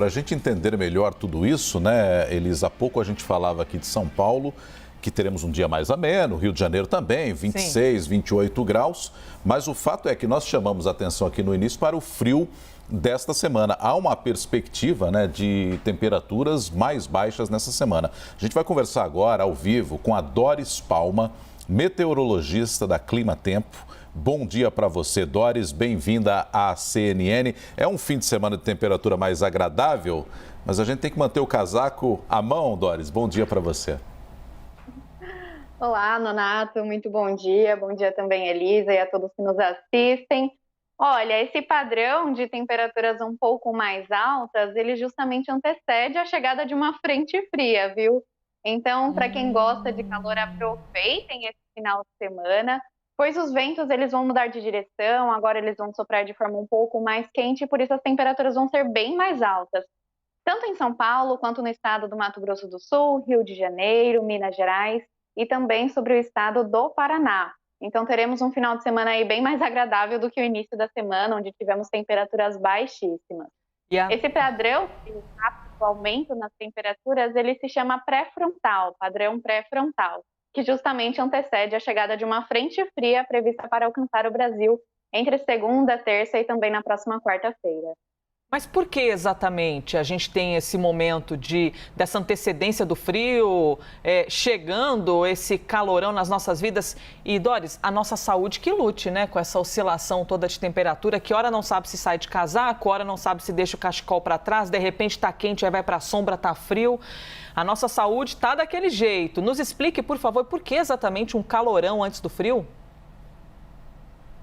Para a gente entender melhor tudo isso, né, Elisa, há pouco a gente falava aqui de São Paulo, que teremos um dia mais ameno, Rio de Janeiro também, 26, 28 graus, mas o fato é que nós chamamos a atenção aqui no início para o frio desta semana. Há uma perspectiva, né, de temperaturas mais baixas nessa semana. A gente vai conversar agora, ao vivo, com a Doris Palma, meteorologista da Clima Tempo. Bom dia para você, Doris. Bem-vinda à CNN. É um fim de semana de temperatura mais agradável, mas a gente tem que manter o casaco à mão, Doris. Bom dia para você. Olá, Nonato. Muito bom dia. Bom dia também, Elisa, e a todos que nos assistem. Olha, esse padrão de temperaturas um pouco mais altas, ele justamente antecede a chegada de uma frente fria, viu? Então, para quem gosta de calor, aproveitem esse final de semana, pois os ventos eles vão mudar de direção, agora eles vão soprar de forma um pouco mais quente, por isso as temperaturas vão ser bem mais altas. Tanto em São Paulo, quanto no estado do Mato Grosso do Sul, Rio de Janeiro, Minas Gerais e também sobre o estado do Paraná. Então teremos um final de semana aí bem mais agradável do que o início da semana, onde tivemos temperaturas baixíssimas. Esse padrão, esse rápido aumento nas temperaturas, ele se chama pré-frontal, padrão pré-frontal, que justamente antecede a chegada de uma frente fria prevista para alcançar o Brasil entre segunda, terça e também na próxima quarta-feira. Mas por que exatamente a gente tem esse momento dessa antecedência do frio, chegando esse calorão nas nossas vidas? E, Doris, a nossa saúde que lute, né, com essa oscilação toda de temperatura, que hora não sabe se sai de casaco, hora não sabe se deixa o cachecol para trás, de repente está quente, aí vai para a sombra, está frio. A nossa saúde está daquele jeito. Nos explique, por favor, por que exatamente um calorão antes do frio?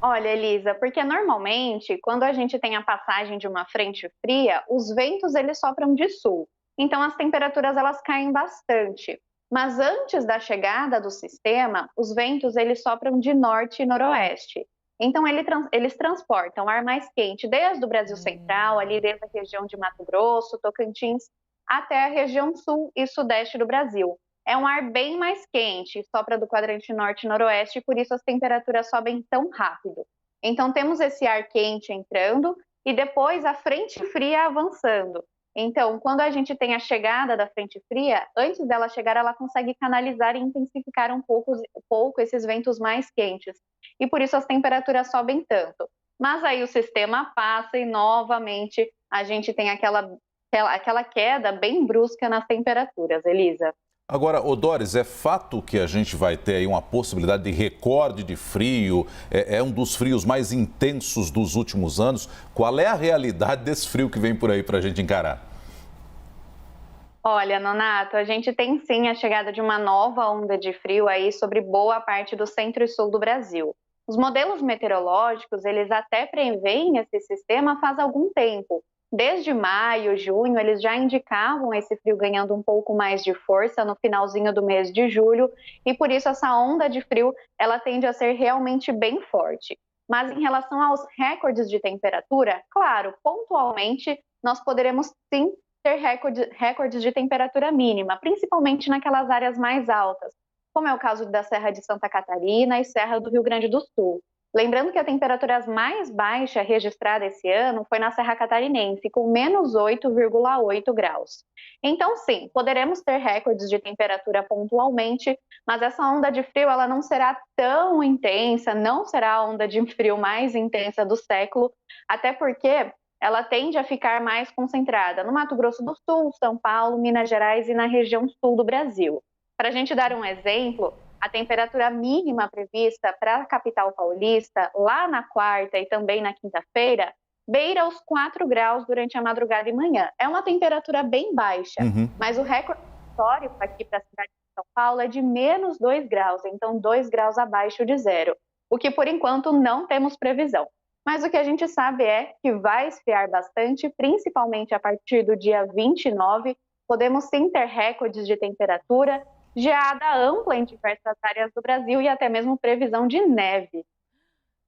Olha, Elisa, porque normalmente, quando a gente tem a passagem de uma frente fria, os ventos eles sopram de sul. Então, as temperaturas elas caem bastante. Mas antes da chegada do sistema, os ventos eles sopram de norte e noroeste. Então, eles transportam ar mais quente desde o Brasil Central, ali desde a região de Mato Grosso, Tocantins, até a região sul e sudeste do Brasil. É um ar bem mais quente, sopra do quadrante norte e noroeste, por isso as temperaturas sobem tão rápido. Então temos esse ar quente entrando e depois a frente fria avançando. Então, quando a gente tem a chegada da frente fria, antes dela chegar, ela consegue canalizar e intensificar um pouco esses ventos mais quentes. E por isso as temperaturas sobem tanto. Mas aí o sistema passa e novamente a gente tem aquela queda bem brusca nas temperaturas, Elisa. Agora, Doris, é fato que a gente vai ter aí uma possibilidade de recorde de frio, é um dos frios mais intensos dos últimos anos. Qual é a realidade desse frio que vem por aí para a gente encarar? Olha, Nonato, a gente tem sim a chegada de uma nova onda de frio aí sobre boa parte do centro e sul do Brasil. Os modelos meteorológicos, eles até preveem esse sistema faz algum tempo. Desde maio, junho, eles já indicavam esse frio ganhando um pouco mais de força no finalzinho do mês de julho e por isso essa onda de frio ela tende a ser realmente bem forte. Mas em relação aos recordes de temperatura, claro, pontualmente nós poderemos sim ter recordes de temperatura mínima, principalmente naquelas áreas mais altas, como é o caso da Serra de Santa Catarina e Serra do Rio Grande do Sul. Lembrando que a temperatura mais baixa registrada esse ano foi na Serra Catarinense, com menos 8,8 graus. Então, sim, poderemos ter recordes de temperatura pontualmente, mas essa onda de frio ela não será tão intensa, não será a onda de frio mais intensa do século, até porque ela tende a ficar mais concentrada no Mato Grosso do Sul, São Paulo, Minas Gerais e na região sul do Brasil. Para a gente dar um exemplo, a temperatura mínima prevista para a capital paulista, lá na quarta e também na quinta-feira, beira os 4 graus durante a madrugada e manhã. É uma temperatura bem baixa, mas o recorde histórico aqui para a cidade de São Paulo é de menos 2 graus, então 2 graus abaixo de zero, o que por enquanto não temos previsão. Mas o que a gente sabe é que vai esfriar bastante, principalmente a partir do dia 29, podemos sim ter recordes de temperatura, geada ampla em diversas áreas do Brasil e até mesmo previsão de neve.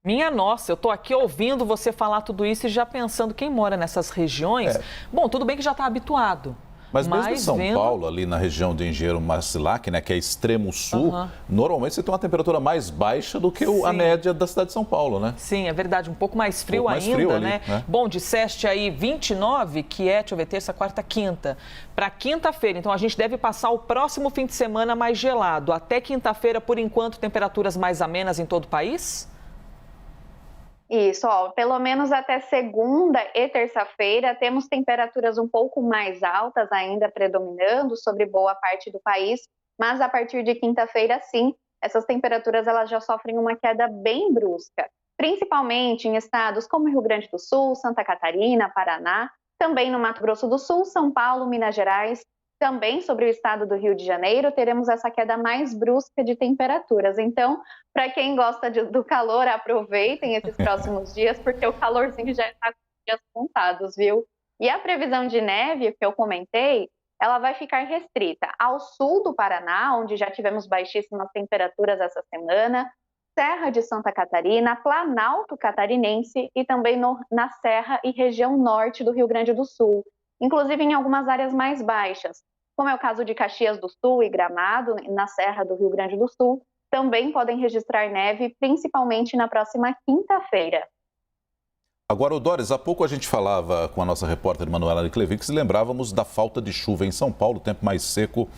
Minha nossa, eu tô aqui ouvindo você falar tudo isso e já pensando quem mora nessas regiões. Bom, tudo bem que já está habituado, Mas mesmo em São vendo... Paulo, ali na região de Engenheiro-Macilac, né, que é extremo sul, normalmente você tem uma temperatura mais baixa do que a média da cidade de São Paulo, né? Sim, é verdade, um pouco mais frio mais ainda, frio ali, né? né? Bom, disseste aí 29, que é, deixa eu ver, terça, quarta, quinta. Para quinta-feira, então a gente deve passar o próximo fim de semana mais gelado. Até quinta-feira, por enquanto, temperaturas mais amenas em todo o país? Isso, ó, pelo menos até segunda e terça-feira temos temperaturas um pouco mais altas ainda predominando sobre boa parte do país, mas a partir de quinta-feira, sim, essas temperaturas elas já sofrem uma queda bem brusca, principalmente em estados como Rio Grande do Sul, Santa Catarina, Paraná, também no Mato Grosso do Sul, São Paulo, Minas Gerais. Também sobre o estado do Rio de Janeiro, teremos essa queda mais brusca de temperaturas. Então, para quem gosta do calor, aproveitem esses próximos dias, porque o calorzinho já está com dias contados, viu? E a previsão de neve, que eu comentei, ela vai ficar restrita ao sul do Paraná, onde já tivemos baixíssimas temperaturas essa semana, Serra de Santa Catarina, Planalto Catarinense e também na Serra e região norte do Rio Grande do Sul, inclusive em algumas áreas mais baixas, como é o caso de Caxias do Sul e Gramado, na Serra do Rio Grande do Sul, também podem registrar neve, principalmente na próxima quinta-feira. Agora, Doris, há pouco a gente falava com a nossa repórter Manuela Niclevics e lembrávamos da falta de chuva em São Paulo, tempo mais seco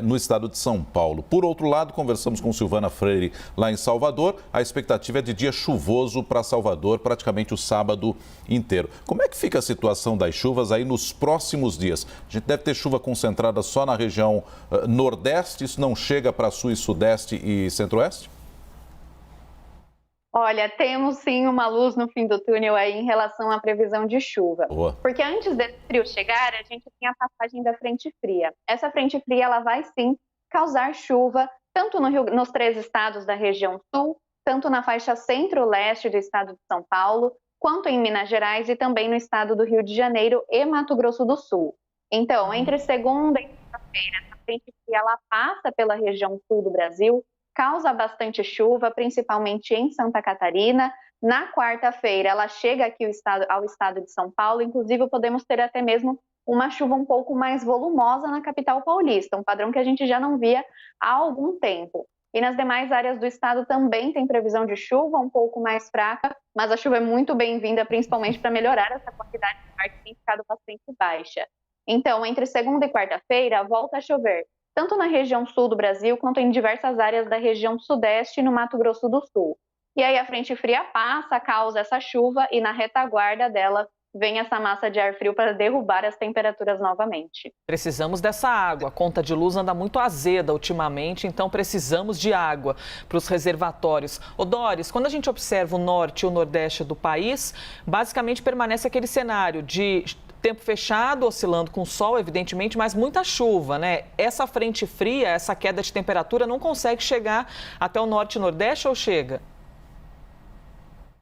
no estado de São Paulo. Por outro lado, conversamos com Silvana Freire lá em Salvador. A expectativa é de dia chuvoso para Salvador, praticamente o sábado inteiro. Como é que fica a situação das chuvas aí nos próximos dias? A gente deve ter chuva concentrada só na região nordeste, isso não chega para sul e sudeste e centro-oeste? Olha, temos sim uma luz no fim do túnel aí em relação à previsão de chuva. Boa. Porque antes desse frio chegar, a gente tem a passagem da frente fria. Essa frente fria, ela vai sim causar chuva, tanto nos 3 estados da região sul, tanto na faixa centro-leste do estado de São Paulo, quanto em Minas Gerais e também no estado do Rio de Janeiro e Mato Grosso do Sul. Então, entre segunda e terça-feira, essa frente fria, ela passa pela região sul do Brasil, causa bastante chuva, principalmente em Santa Catarina. Na quarta-feira, ela chega aqui ao estado de São Paulo, inclusive podemos ter até mesmo uma chuva um pouco mais volumosa na capital paulista, um padrão que a gente já não via há algum tempo. E nas demais áreas do estado também tem previsão de chuva um pouco mais fraca, mas a chuva é muito bem-vinda, principalmente para melhorar essa quantidade de ar que tem ficado bastante baixa. Então, entre segunda e quarta-feira, volta a chover, tanto na região sul do Brasil, quanto em diversas áreas da região sudeste e no Mato Grosso do Sul. E aí a frente fria passa, causa essa chuva e na retaguarda dela vem essa massa de ar frio para derrubar as temperaturas novamente. Precisamos dessa água. A conta de luz anda muito azeda ultimamente, então precisamos de água para os reservatórios. Ô Doris, quando a gente observa o norte e o nordeste do país, basicamente permanece aquele cenário de tempo fechado, oscilando com sol, evidentemente, mas muita chuva, né? Essa frente fria, essa queda de temperatura não consegue chegar até o norte e nordeste ou chega?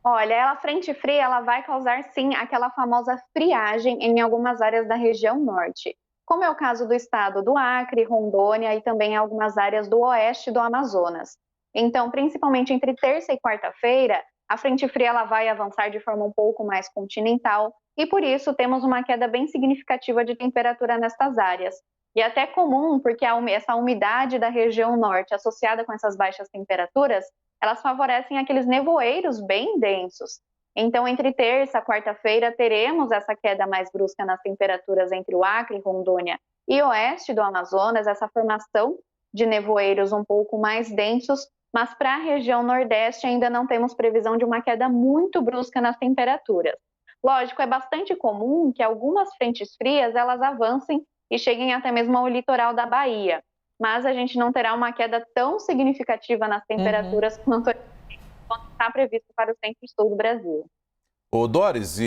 Olha, a frente fria ela vai causar sim aquela famosa friagem em algumas áreas da região norte, como é o caso do estado do Acre, Rondônia e também algumas áreas do oeste do Amazonas. Então, principalmente entre terça e quarta-feira, a frente fria ela vai avançar de forma um pouco mais continental e por isso temos uma queda bem significativa de temperatura nestas áreas. E é até comum, porque essa umidade da região norte associada com essas baixas temperaturas, elas favorecem aqueles nevoeiros bem densos. Então, entre terça e quarta-feira, teremos essa queda mais brusca nas temperaturas entre o Acre, Rondônia e oeste do Amazonas, essa formação de nevoeiros um pouco mais densos, mas para a região nordeste ainda não temos previsão de uma queda muito brusca nas temperaturas. Lógico, é bastante comum que algumas frentes frias elas avancem e cheguem até mesmo ao litoral da Bahia, mas a gente não terá uma queda tão significativa nas temperaturas quanto está previsto para o centro e sul do Brasil. Ô Doris,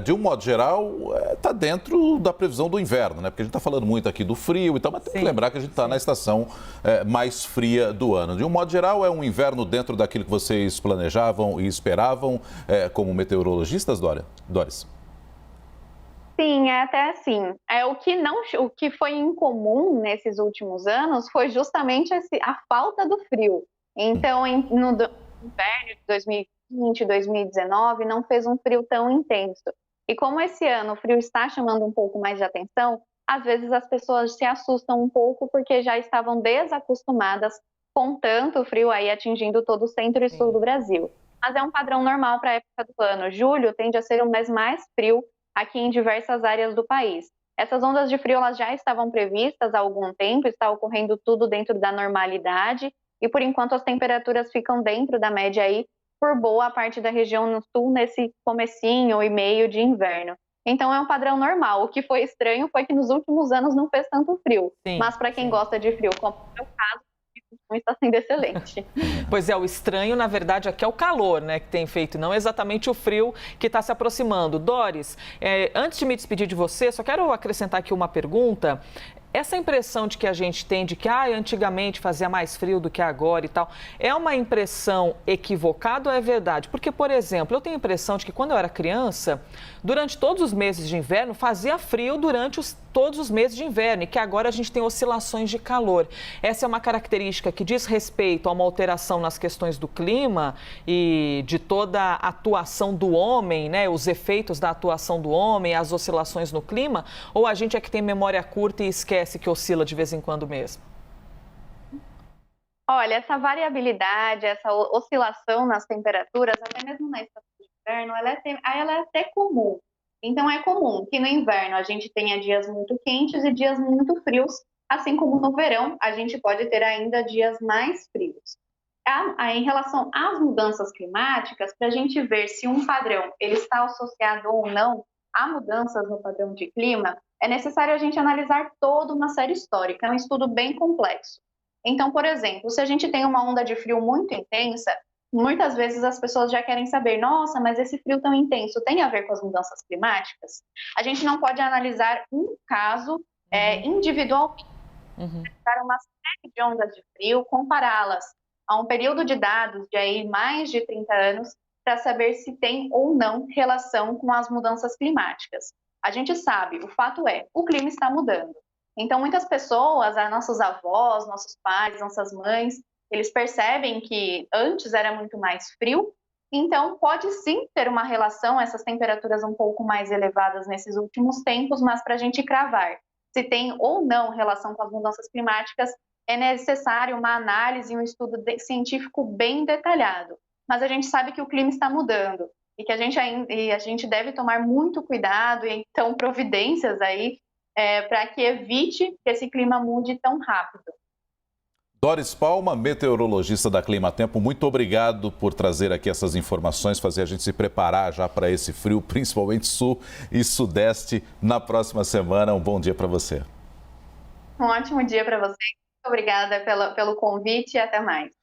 de um modo geral, está dentro da previsão do inverno, né? Porque a gente está falando muito aqui do frio e tal, mas tem que lembrar que a gente está na estação mais fria do ano. De um modo geral, é um inverno dentro daquilo que vocês planejavam e esperavam como meteorologistas, Doris? Sim, é até assim. O que foi incomum nesses últimos anos foi justamente a falta do frio. Então, no inverno de 2020, 2019, não fez um frio tão intenso. E como esse ano o frio está chamando um pouco mais de atenção, às vezes as pessoas se assustam um pouco porque já estavam desacostumadas com tanto frio aí atingindo todo o centro e sul do Brasil. Mas é um padrão normal para a época do ano. Julho tende a ser o mês mais frio aqui em diversas áreas do país. Essas ondas de frio elas já estavam previstas há algum tempo, está ocorrendo tudo dentro da normalidade e por enquanto as temperaturas ficam dentro da média aí por boa parte da região no sul nesse comecinho e meio de inverno. Então é um padrão normal. O que foi estranho foi que nos últimos anos não fez tanto frio. Sim, mas para quem gosta de frio, como é o meu caso, está sendo excelente. Pois é, o estranho, na verdade, aqui é o calor, né, que tem feito, não exatamente o frio que está se aproximando. Doris, antes de me despedir de você, só quero acrescentar aqui uma pergunta. Essa impressão de que a gente tem de que antigamente fazia mais frio do que agora e tal, é uma impressão equivocada ou é verdade? Porque, por exemplo, eu tenho a impressão de que quando eu era criança, durante todos os meses de inverno, fazia frio durante todos os meses de inverno e que agora a gente tem oscilações de calor. Essa é uma característica que diz respeito a uma alteração nas questões do clima e de toda a atuação do homem, né? Os efeitos da atuação do homem, as oscilações no clima, ou a gente é que tem memória curta e esquece que oscila de vez em quando mesmo? Olha, essa variabilidade, essa oscilação nas temperaturas, até mesmo na estação de inverno, ela é até comum. Então, é comum que no inverno a gente tenha dias muito quentes e dias muito frios, assim como no verão a gente pode ter ainda dias mais frios. Em relação às mudanças climáticas, para a gente ver se um padrão ele está associado ou não a mudanças no padrão de clima, é necessário a gente analisar toda uma série histórica, é um estudo bem complexo. Então, por exemplo, se a gente tem uma onda de frio muito intensa, muitas vezes as pessoas já querem saber, nossa, mas esse frio tão intenso tem a ver com as mudanças climáticas? A gente não pode analisar um caso individualmente, analisar uma série de ondas de frio, compará-las a um período de dados de aí mais de 30 anos, para saber se tem ou não relação com as mudanças climáticas. A gente sabe, o fato é, o clima está mudando. Então, muitas pessoas, nossos avós, nossos pais, nossas mães, eles percebem que antes era muito mais frio, então pode sim ter uma relação, essas temperaturas um pouco mais elevadas nesses últimos tempos, mas para a gente cravar se tem ou não relação com as mudanças climáticas, é necessário uma análise e um estudo científico bem detalhado. Mas a gente sabe que o clima está mudando e que a gente deve tomar muito cuidado e então providências aí para que evite que esse clima mude tão rápido. Doris Palma, meteorologista da Clima Tempo, muito obrigado por trazer aqui essas informações, fazer a gente se preparar já para esse frio, principalmente sul e sudeste, na próxima semana. Um bom dia para você. Um ótimo dia para você. Muito obrigada pelo convite e até mais.